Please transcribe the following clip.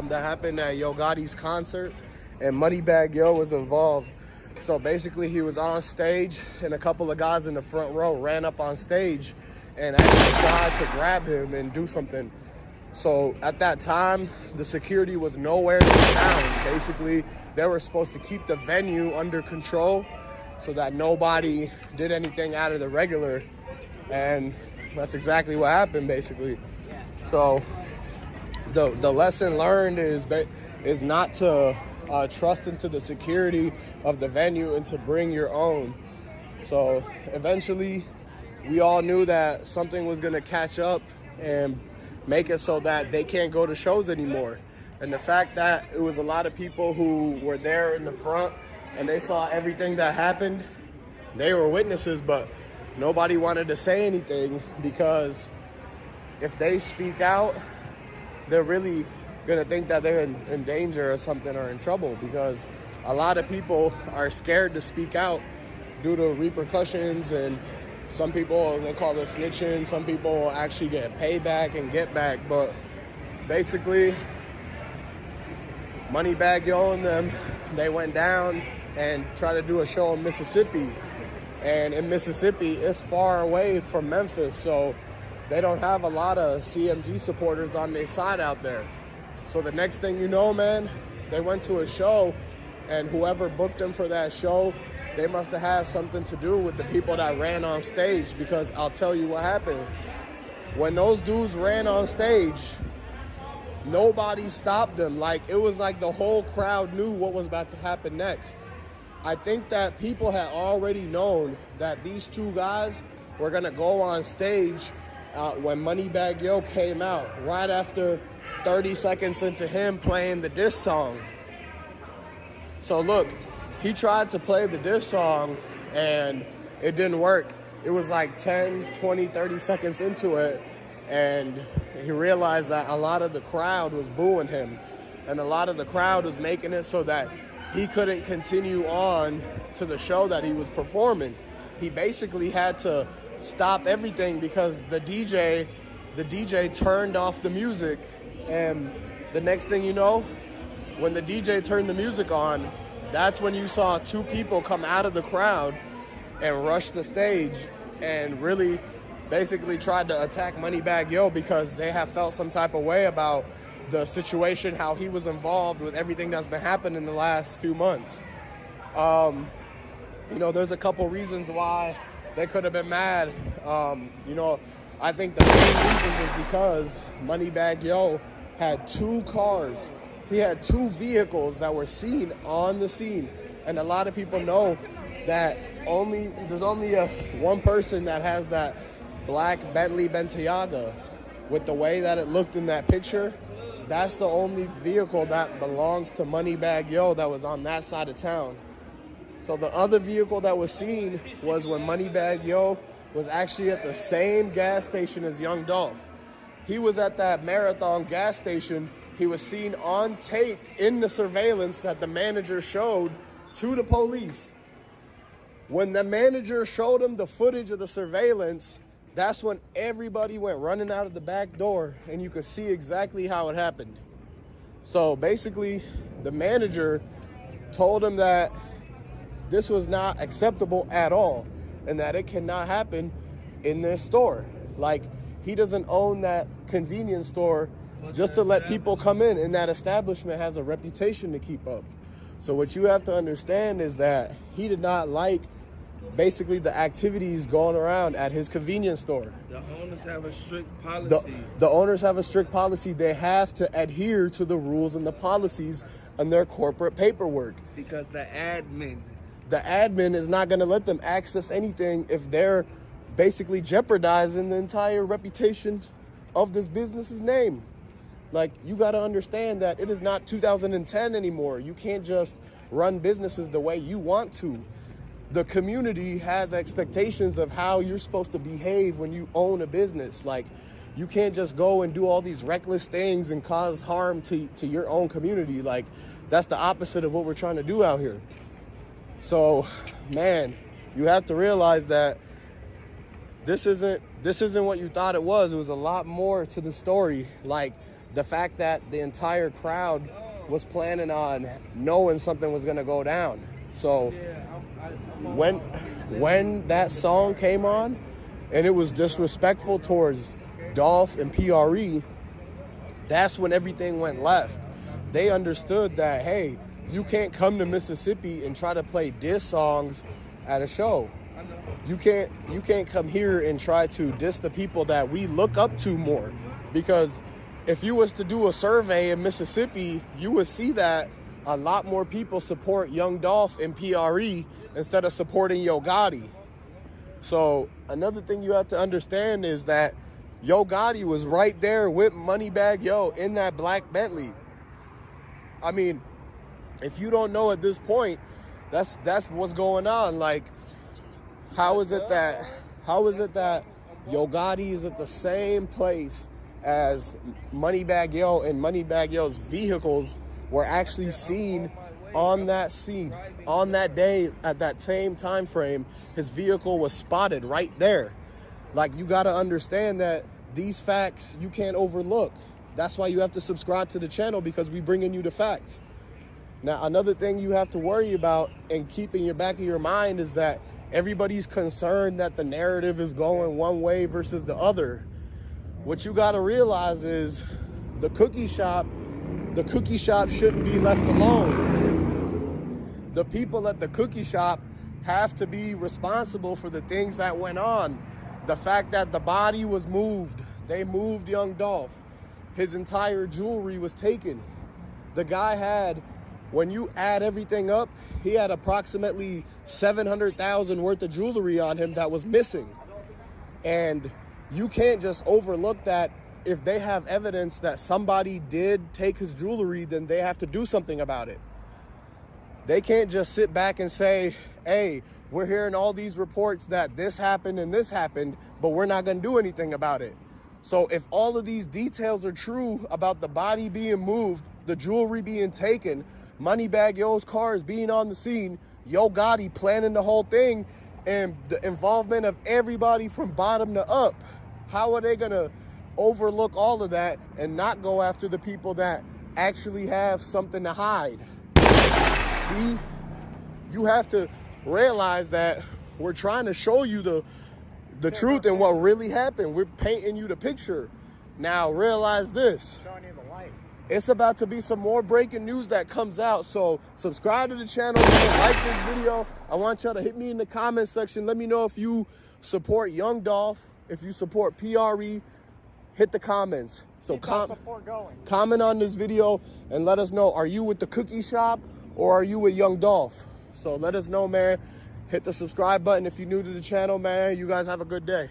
that happened at Yo Gotti's concert, and Moneybagg Yo was involved. So basically, he was on stage, and a couple of guys in the front row ran up on stage and actually tried to grab him and do something. So at that time, the security was nowhere to be found. Basically, they were supposed to keep the venue under control so that nobody did anything out of the regular. And that's exactly what happened, basically. So the lesson learned is not to trust into the security of the venue and to bring your own. So eventually, we all knew that something was going to catch up and make it so that they can't go to shows anymore. And the fact that it was a lot of people who were there in the front and they saw everything that happened, they were witnesses, but nobody wanted to say anything, because if they speak out, they're really gonna think that they're in danger or something, or in trouble, because a lot of people are scared to speak out due to repercussions. And some people, they call it snitching. Some people actually get payback and get back. But basically, Moneybagg Yo and them, they went down and tried to do a show in Mississippi. And in Mississippi, it's far away from Memphis, so they don't have a lot of CMG supporters on their side out there. So the next thing you know, man, they went to a show, and whoever booked them for that show, they must have had something to do with the people that ran on stage, because I'll tell you what happened. When those dudes ran on stage, nobody stopped them. Like, it was like the whole crowd knew what was about to happen next. I think that people had already known that these two guys were gonna go on stage when Moneybagg Yo came out, right after 30 seconds into him playing the diss song. So look, he tried to play the diss song and it didn't work. It was like 10, 20, 30 seconds into it, and he realized that a lot of the crowd was booing him, and a lot of the crowd was making it so that he couldn't continue on to the show that he was performing. He basically had to stop everything because the DJ turned off the music. And the next thing you know, when the DJ turned the music on, that's when you saw two people come out of the crowd and rush the stage and really basically tried to attack Moneybagg Yo, because they have felt some type of way about the situation, how he was involved with everything that's been happening in the last few months. You know, there's a couple reasons why they could have been mad. You know, I think the main reason is because Moneybagg Yo had two cars. He had two vehicles that were seen on the scene. And a lot of people know that there's only one person that has that black Bentley Bentayga. With the way that it looked in that picture, that's the only vehicle that belongs to Moneybagg Yo that was on that side of town. So the other vehicle that was seen was when Moneybagg Yo was actually at the same gas station as YoungDolph. He was at that Marathon gas station. He was seen on tape in the surveillance that the manager showed to the police. When the manager showed him the footage of the surveillance, that's when everybody went running out of the back door, and you could see exactly how it happened. So basically, the manager told him that this was not acceptable at all, and that it cannot happen in their store. Like, he doesn't own that convenience store just to let people come in, and that establishment has a reputation to keep up. So what you have to understand is that he did not like basically the activities going around at his convenience store. The owners have a strict policy. The owners have a strict policy. They have to adhere to the rules and the policies on their corporate paperwork. Because the admin is not going to let them access anything if they're basically jeopardizing the entire reputation of this business's name. Like, you got to understand that it is not 2010 anymore. You can't just run businesses the way you want to. The community has expectations of how you're supposed to behave when you own a business. Like, you can't just go and do all these reckless things and cause harm to your own community. Like, that's the opposite of what we're trying to do out here. So, man, you have to realize that this isn't what you thought it was. It was a lot more to the story. Like, the fact that the entire crowd was planning on knowing something was going to go down. So when that song came on and it was disrespectful towards Dolph and PRE, that's when everything went left. They understood that, hey, you can't come to Mississippi and try to play diss songs at a show. You can't come here and try to diss the people that we look up to more. Because if you was to do a survey in Mississippi, you would see that a lot more people support YoungDolph and PRE instead of supporting Yo Gotti. So another thing you have to understand is that Yo Gotti was right there with Moneybagg Yo in that black Bentley. I mean, if you don't know at this point, that's what's going on. Like, how is it that Yo Gotti is at the same place as Moneybagg Yo, and Moneybagg Yo's vehicles were actually seen on that scene, on that day, at that same time frame? His vehicle was spotted right there. Like, you got to understand that these facts you can't overlook. That's why you have to subscribe to the channel, because we bringing you the facts. Now, another thing you have to worry about and keep in your back of your mind is that everybody's concerned that the narrative is going one way versus the other. What you got to realize is the cookie shop shouldn't be left alone. The people at the cookie shop have to be responsible for the things that went on. The fact that the body was moved, they moved YoungDolph. His entire jewelry was taken. The guy had, when you add everything up, he had approximately $700,000 worth of jewelry on him that was missing. And you can't just overlook that. If they have evidence that somebody did take his jewelry, then they have to do something about it. They can't just sit back and say, hey, we're hearing all these reports that this happened and this happened, but we're not going to do anything about it. So if all of these details are true about the body being moved, the jewelry being taken, Moneybagg Yo's cars being on the scene, Yo Gotti planning the whole thing, and the involvement of everybody from bottom to up, how are they going to overlook all of that and not go after the people that actually have something to hide? See, you have to realize that we're trying to show you the truth and what really happened. We're painting you the picture. Now realize this, it's about to be some more breaking news that comes out. So subscribe to the channel, like this video. I want y'all to hit me in the comment section. Let me know if you support YoungDolph, if you support PRE. Hit the comments. So comment on this video and let us know, are you with the cookie shop or are you with YoungDolph? So let us know, man. Hit the subscribe button if you're new to the channel, man. You guys have a good day.